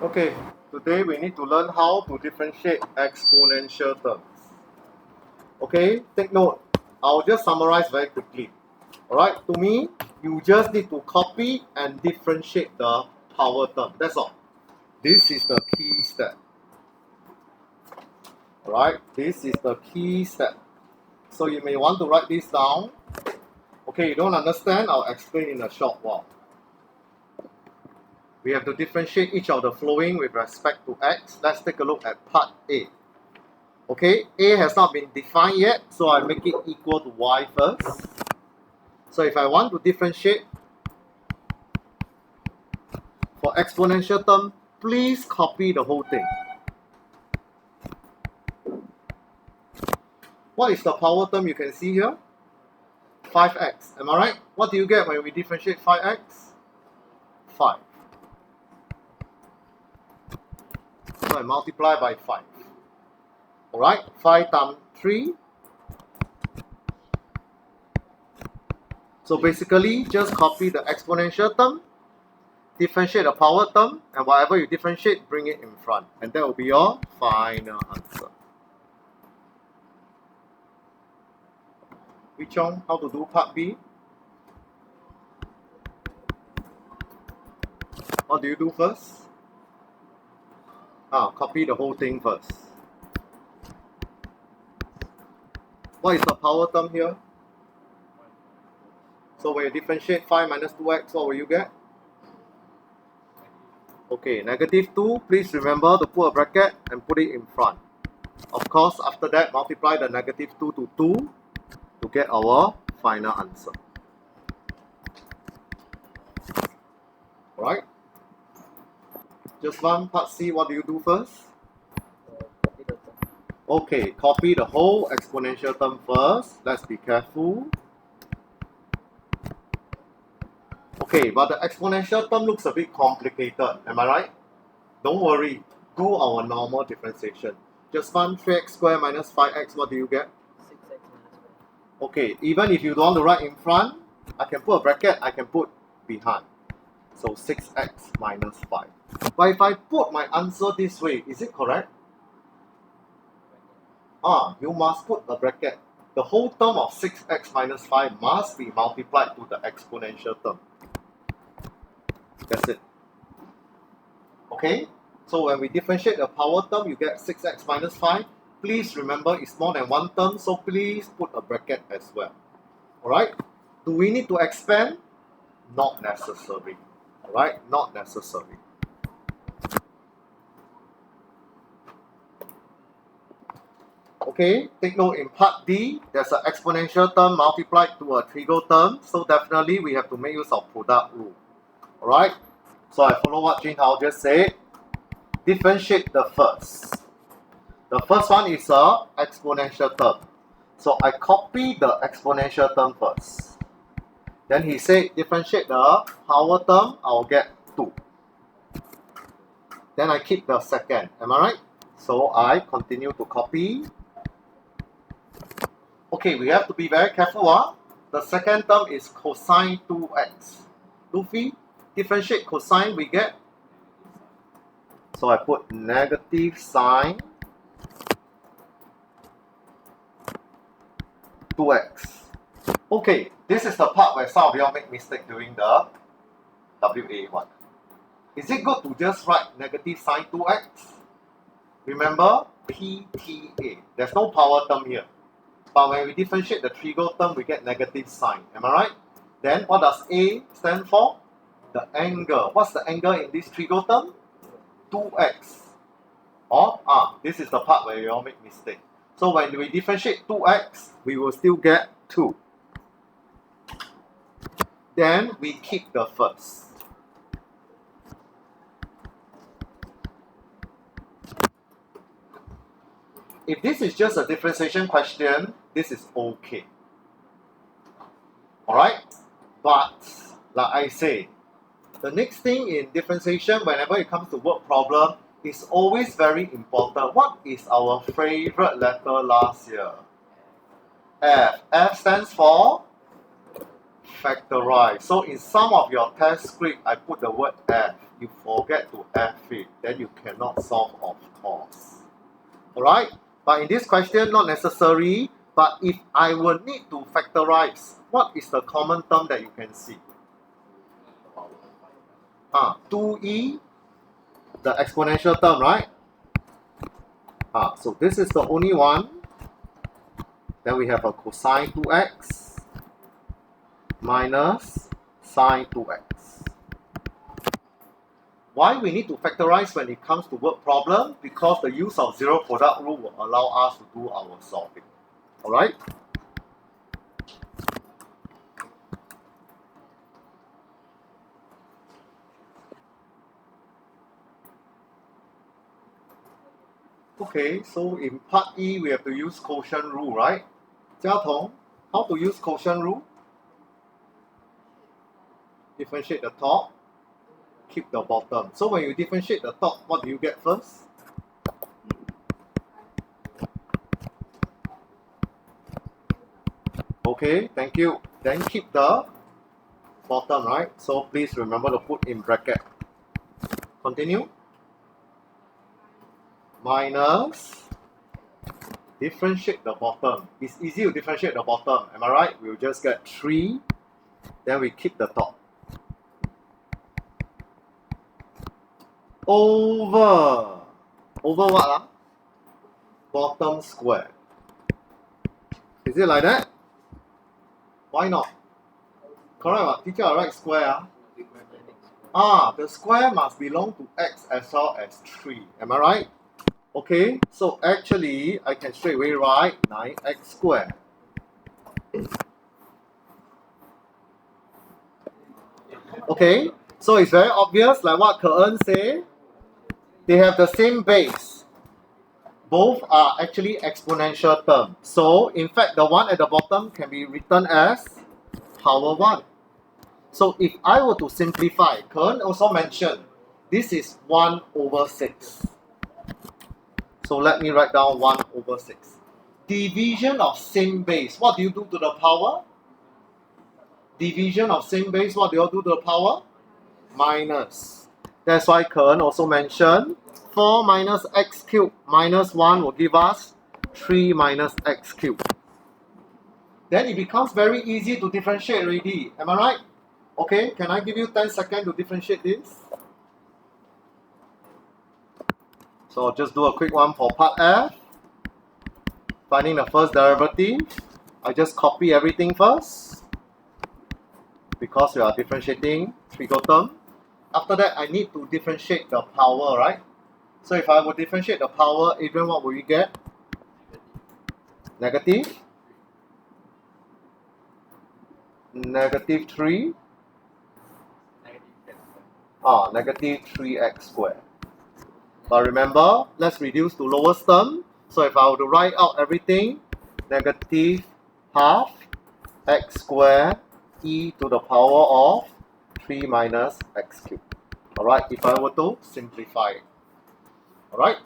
Okay, today we need to learn how to differentiate exponential terms. Okay, take note. I'll just summarize very quickly. Alright, to me, you just need to copy and differentiate the power term. That's all. This is the key step. Alright, this is the key step. So you may want to write this down. Okay, you don't understand, I'll explain in a short while. We have to differentiate each of the following with respect to x. Let's take a look at part A. Okay, A has not been defined yet, so I make it equal to y first. So if I want to differentiate for exponential term, please copy the whole thing. What is the power term you can see here? 5x, am I right? What do you get when we differentiate 5x? 5. So I multiply by 5. Alright, 5 times 3. So basically, just copy the exponential term, differentiate the power term, and whatever you differentiate, bring it in front. And that will be your final answer. Wichong, how to do part B? What do you do first? Copy the whole thing first. What is the power term here? So when you differentiate 5 minus 2x, what will you get? Okay, negative 2. Please remember to put a bracket and put it in front. Of course, after that, multiply the negative 2 to 2 to get our final answer. Alright? Just one part C, what do you do first? Okay, copy the whole exponential term first. Let's be careful. Okay, but the exponential term looks a bit complicated, am I right? Don't worry, do our normal differentiation. Just 3x squared minus 5x, what do you get? 6x minus 5. Okay, even if you don't want to write in front, I can put a bracket, I can put behind. So 6x minus 5. But if I put my answer this way, is it correct? You must put a bracket. The whole term of 6x minus 5 must be multiplied to the exponential term. That's it. Okay? So when we differentiate the power term, you get 6x minus 5. Please remember it's more than one term, so please put a bracket as well. Alright? Do we need to expand? Not necessary. Alright? Not necessary. Okay, take note in part D, there's an exponential term multiplied to a trivial term, so definitely we have to make use of product rule. Alright, so I follow what Jin Hao just said. Differentiate the first. The first one is a exponential term. So I copy the exponential term first. Then he said differentiate the power term, I'll get 2. Then I keep the second, am I right? So I continue to copy. Okay, we have to be very careful. The second term is cosine 2x. Luffy, differentiate cosine, we get. So I put negative sine 2x. Okay, this is the part where some of you all make mistake during the WA1. Is it good to just write negative sine 2x? Remember, PTA. There's no power term here. But when we differentiate the trivial term, we get negative sign. Am I right? Then what does A stand for? The angle. What's the angle in this trivial term? 2x. This is the part where we all make mistake. So when we differentiate 2x, we will still get 2. Then we keep the first. If this is just a differentiation question, this is okay. Alright? But, like I say, the next thing in differentiation, whenever it comes to word problem, is always very important. What is our favorite letter last year? F. F stands for factorize. So in some of your test script, I put the word F. you forget to F it, then you cannot solve, of course. Alright? But in this question, not necessary. But if I will need to factorize, what is the common term that you can see? 2e, the exponential term, right? So this is the only one. Then we have a cosine 2x minus sine 2x. Why we need to factorize when it comes to word problem? Because the use of zero product rule will allow us to do our solving. Alright? Okay, so in part E, we have to use quotient rule, right? Jia Tong, how to use quotient rule? Differentiate the top, keep the bottom. So when you differentiate the top, what do you get first? Okay, thank you. Then keep the bottom, right? So please remember to put in bracket. Continue. Minus, differentiate the bottom. It's easy to differentiate the bottom, am I right? We'll just get 3, then we keep the top. Over what? Bottom square. Is it like that? Why not? Correct what? Teacher, I write square. The square must belong to x as well as 3. Am I right? Okay, so actually, I can straight away write 9x squared. Okay, so it's very obvious, like what Ke-en say. They have the same base. Both are actually exponential terms. So, in fact, the one at the bottom can be written as power 1. So, if I were to simplify, Ke-en also mentioned, this is 1 over 6. So let me write down 1 over 6. Division of same base. What do you do to the power? Division of same base. What do you do to the power? Minus. That's why Ke-en also mentioned 4 minus x cubed minus 1 will give us 3 minus x cubed. Then it becomes very easy to differentiate already. Am I right? Okay, can I give you 10 seconds to differentiate this? So I'll just do a quick one for part F. Finding the first derivative, I just copy everything first because we are differentiating trigo term. After that, I need to differentiate the power, right? So if I would differentiate the power, Adrian, what will we get? Negative 3. Negative 3x squared. But remember, let's reduce to lowest term. So if I were to write out everything, negative half x squared e to the power of 3 minus x cubed. Alright, if I were to simplify it. Alright.